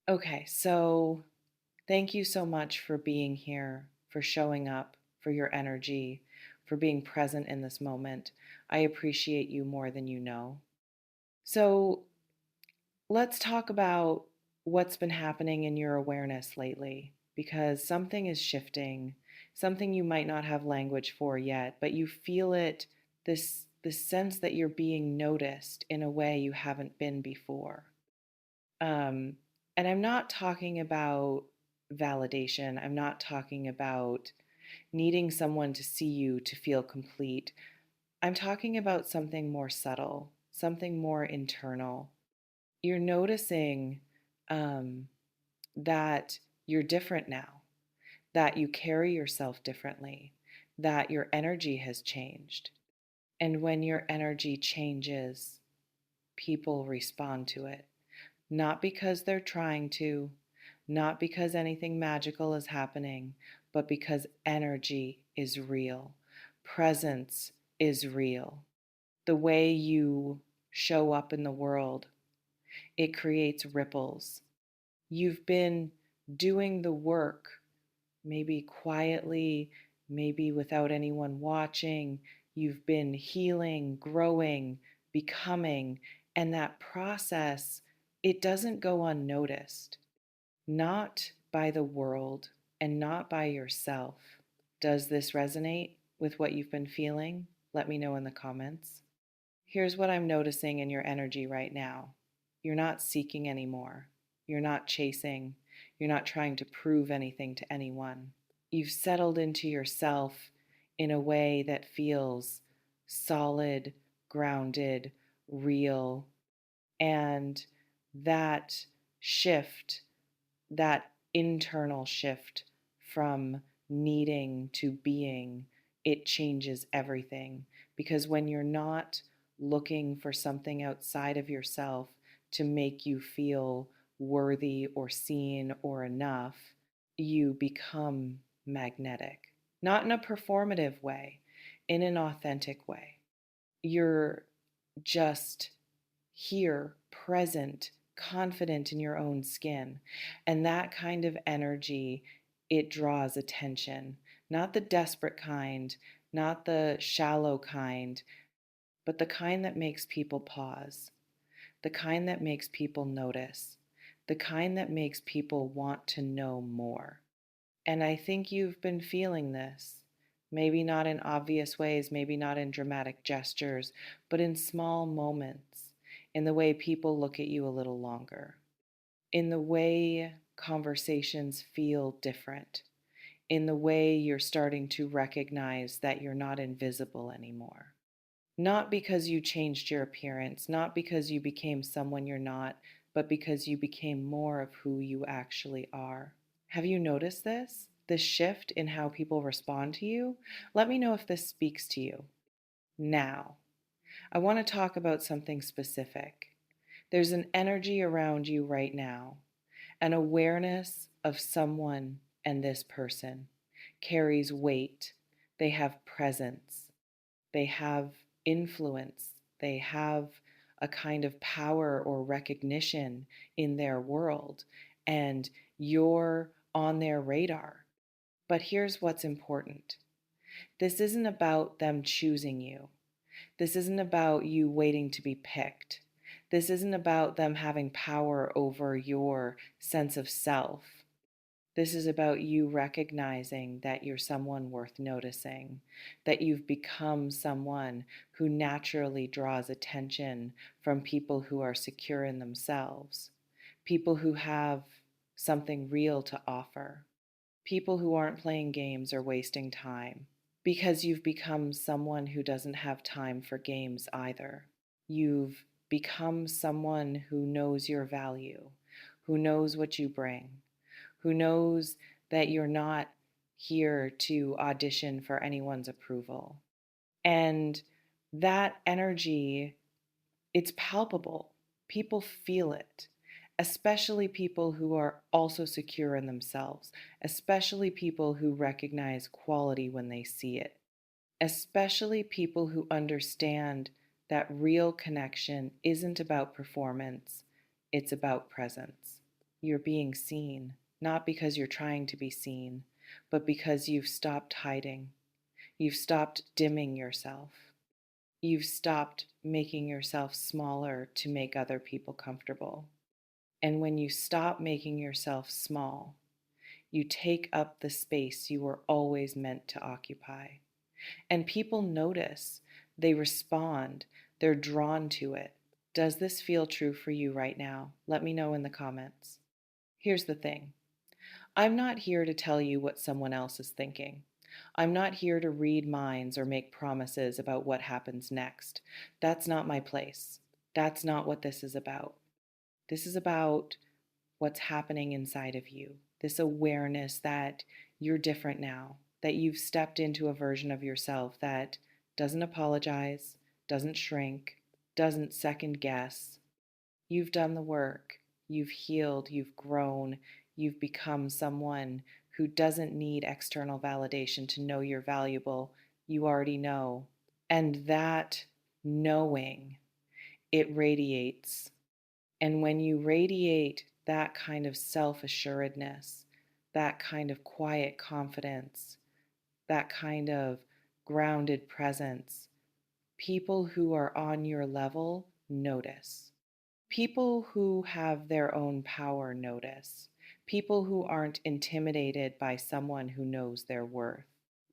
Okay, so thank you so much for being here, for showing up, for your energy, for being present in this moment. I appreciate you more than you know. So, let's talk about what's been happening in your awareness lately because something is shifting, something you might not have language for yet, but you feel it this sense that you're being noticed in a way you haven't been before. Um, and I'm not talking about validation. I'm not talking about needing someone to see you to feel complete. I'm talking about something more subtle, something more internal. You're noticing um, that you're different now, that you carry yourself differently, that your energy has changed. And when your energy changes, people respond to it. Not because they're trying to, not because anything magical is happening, but because energy is real. Presence is real. The way you show up in the world, it creates ripples. You've been doing the work, maybe quietly, maybe without anyone watching. You've been healing, growing, becoming, and that process, it doesn't go unnoticed, not by the world and not by yourself. Does this resonate with what you've been feeling? Let me know in the comments. Here's what I'm noticing in your energy right now. You're not seeking anymore. You're not chasing. You're not trying to prove anything to anyone. You've settled into yourself in a way that feels solid, grounded, real. And that shift, that internal shift from needing to being, it changes everything. Because when you're not looking for something outside of yourself to make you feel worthy or seen or enough, you become magnetic. Not in a performative way, in an authentic way. You're just here, present, confident in your own skin. And that kind of energy, it draws attention. Not the desperate kind, not the shallow kind, but the kind that makes people pause, the kind that makes people notice, the kind that makes people want to know more. And I think you've been feeling this. Maybe not in obvious ways, maybe not in dramatic gestures, but in small moments, in the way people look at you a little longer, in the way conversations feel different, in the way you're starting to recognize that you're not invisible anymore. Not because you changed your appearance, not because you became someone you're not, but because you became more of who you actually are. Have you noticed this? This shift in how people respond to you? Let me know if this speaks to you. Now, I want to talk about something specific. There's an energy around you right now, an awareness of someone, and this person carries weight. They have presence, they have influence, they have a kind of power or recognition in their world, and you're on their radar. But here's what's important: this isn't about them choosing you. This isn't about you waiting to be picked. This isn't about them having power over your sense of self. This is about you recognizing that you're someone worth noticing, that you've become someone who naturally draws attention from people who are secure in themselves, people who have something real to offer, people who aren't playing games or wasting time, because you've become someone who doesn't have time for games either. You've become someone who knows your value, who knows what you bring, who knows that you're not here to audition for anyone's approval. And that energy, it's palpable. People feel it, especially people who are also secure in themselves, especially people who recognize quality when they see it, especially people who understand that real connection isn't about performance, it's about presence. You're being seen, not because you're trying to be seen, but because you've stopped hiding. You've stopped dimming yourself. You've stopped making yourself smaller to make other people comfortable. And when you stop making yourself small, you take up the space you were always meant to occupy. And people notice, they respond, they're drawn to it. Does this feel true for you right now? Let me know in the comments. Here's the thing, I'm not here to tell you what someone else is thinking. I'm not here to read minds or make promises about what happens next. That's not my place. That's not what this is about. This is about what's happening inside of you. This awareness that you're different now, that you've stepped into a version of yourself that doesn't apologize, doesn't shrink, doesn't second guess. You've done the work, you've healed, you've grown, you've become someone who doesn't need external validation to know you're valuable. You already know. And that knowing, it radiates. And when you radiate that kind of self assuredness, that kind of quiet confidence, that kind of grounded presence, people who are on your level notice. People who have their own power notice. People who aren't intimidated by someone who knows their worth.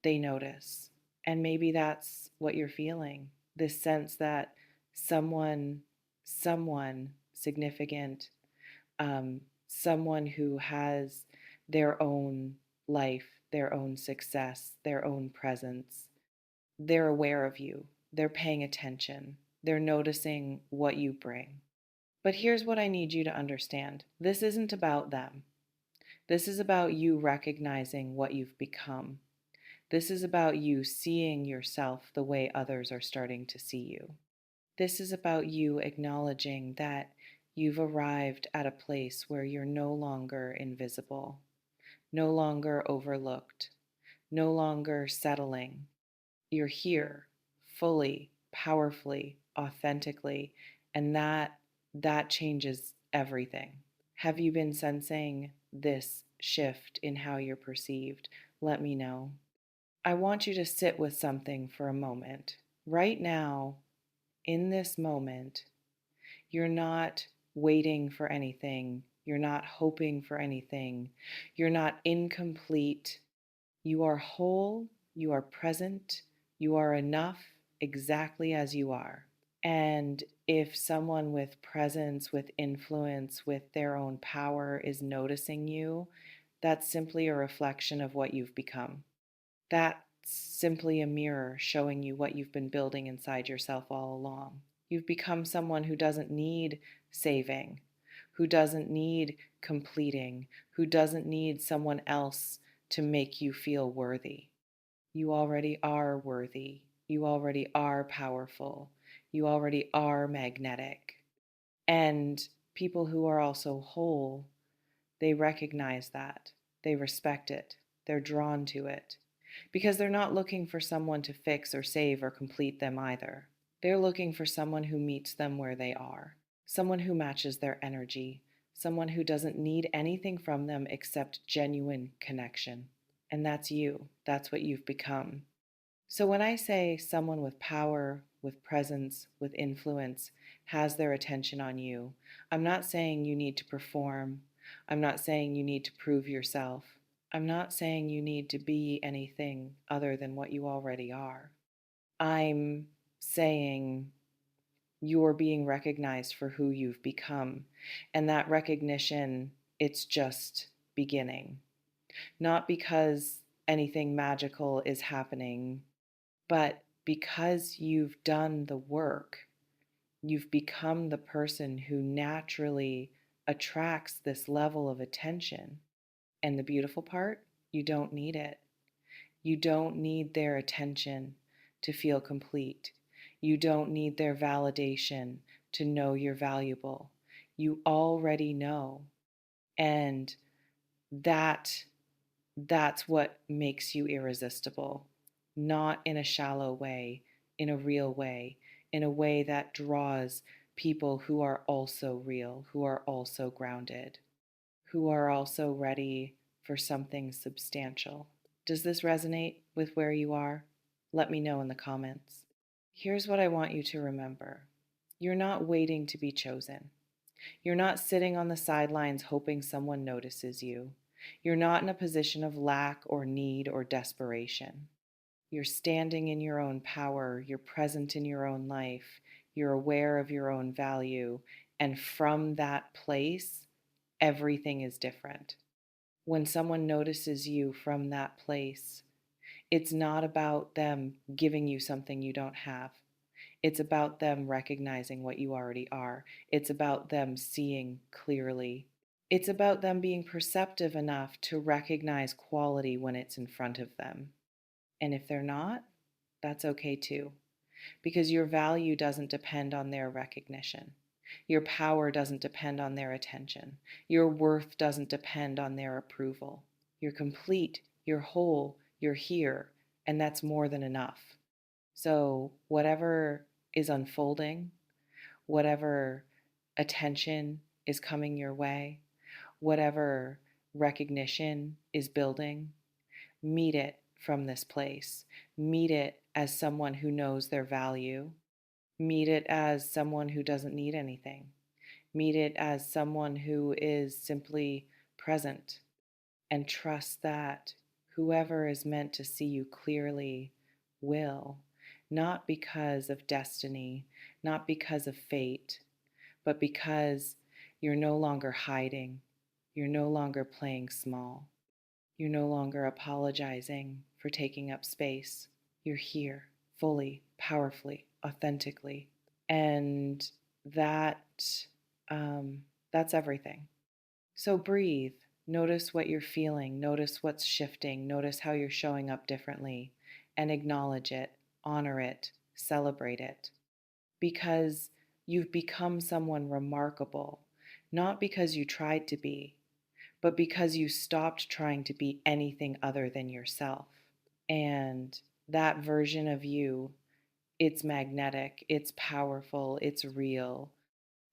They notice. And maybe that's what you're feeling, this sense that someone significant, someone who has their own life, their own success, their own presence, they're aware of you, they're paying attention, they're noticing what you bring. But here's what I need you to understand, this isn't about them. This is about you recognizing what you've become. This is about you seeing yourself the way others are starting to see you. This is about you acknowledging that you've arrived at a place where you're no longer invisible, no longer overlooked, no longer settling. You're here fully, powerfully, authentically, and that changes everything. Have you been sensing this shift in how you're perceived? Let me know. I want you to sit with something for a moment. Right now, in this moment, you're not waiting for anything. You're not hoping for anything. You're not incomplete. You are whole. You are present. You are enough exactly as you are. And if someone with presence, with influence, with their own power is noticing you, that's simply a reflection of what you've become. That's simply a mirror showing you what you've been building inside yourself all along. You've become someone who doesn't need saving, who doesn't need completing, who doesn't need someone else to make you feel worthy. You already are worthy. You already are powerful. You already are magnetic. And people who are also whole, they recognize that. They respect it. They're drawn to it. Because they're not looking for someone to fix or save or complete them either. They're looking for someone who meets them where they are, someone who matches their energy, someone who doesn't need anything from them except genuine connection. And that's you. That's what you've become. So when I say someone with power, with presence, with influence has their attention on you, I'm not saying you need to perform. I'm not saying you need to prove yourself. I'm not saying you need to be anything other than what you already are. I'm saying you're being recognized for who you've become. And that recognition, it's just beginning. Not because anything magical is happening, but because you've done the work, you've become the person who naturally attracts this level of attention. And the beautiful part, you don't need it. You don't need their attention to feel complete. You don't need their validation to know you're valuable. You already know. And that that's what makes you irresistible. Not in a shallow way, in a real way, in a way that draws people who are also real, who are also grounded. who are also ready for something substantial. Does this resonate with where you are? Let me know in the comments. Here's what I want you to remember. You're not waiting to be chosen. You're not sitting on the sidelines hoping someone notices you. You're not in a position of lack or need or desperation. You're standing in your own power. You're present in your own life. You're aware of your own value. And from that place, everything is different. When someone notices you from that place, it's not about them giving you something you don't have. It's about them recognizing what you already are. It's about them seeing clearly. It's about them being perceptive enough to recognize quality when it's in front of them. And if they're not, that's okay too, because your value doesn't depend on their recognition. Your power doesn't depend on their attention. Your worth doesn't depend on their approval. You're complete, you're whole, you're here, and that's more than enough. So, whatever is unfolding, whatever attention is coming your way, whatever recognition is building, meet it from this place. Meet it as someone who knows their value. Meet it as someone who doesn't need anything. Meet it as someone who is simply present, and trust that whoever is meant to see you clearly will, not because of destiny, not because of fate, but because you're no longer hiding, you're no longer playing small, you're no longer apologizing for taking up space. You're here fully, powerfully, authentically. And that that's everything. So breathe. Notice what you're feeling. Notice what's shifting. Notice how you're showing up differently, and acknowledge it, honor it, celebrate it. Because you've become someone remarkable, not because you tried to be, but because you stopped trying to be anything other than yourself. And that version of you, it's magnetic, it's powerful, it's real.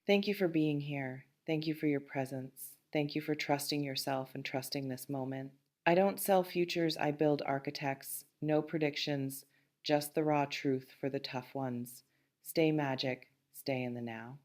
Thank you for being here. Thank you for your presence. Thank you for trusting yourself and trusting this moment. I don't sell futures, I build architects. No predictions, just the raw truth for the tough ones. Stay magic, stay in the now.